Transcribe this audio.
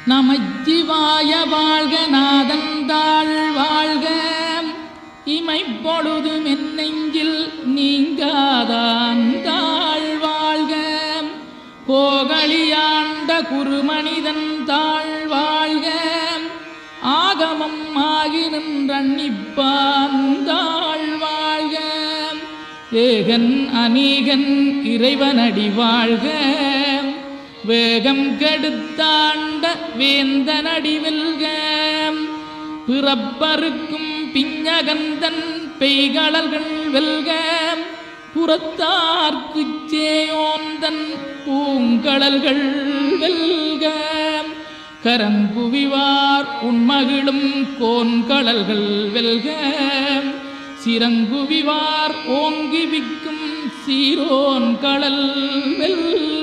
நமச்சிவாய வாழ்க நாதந்தாள் வாழ்க இமைப்பொழுதும் என் நெஞ்சில் நீங்காதான் தாழ் வாழ்க கோகலியாண்ட குருமனிதன் தாழ் வாழ்க ஆகமம் ஆகி நின்றன்னிப்பான் தாழ் வாழ்க ஏகன் அநீகன் இறைவனடி வாழ்க வேகம் கெடுத்தாண்ட வேந்தனடி வெல்க பிறப்பருக்கும் பிஞகந்தன் பெய்களர்கள் வெல்க புறத்தார்க்குச் சேயோந்தன் பூங்கடல்கள் வெல்க கரங்குவிவார் உண்மகிழும் கோன்கடல்கள் வெல்க சிறங்குவிவார் ஓங்கி விக்கும் சீரோன் கடல் வெல்க.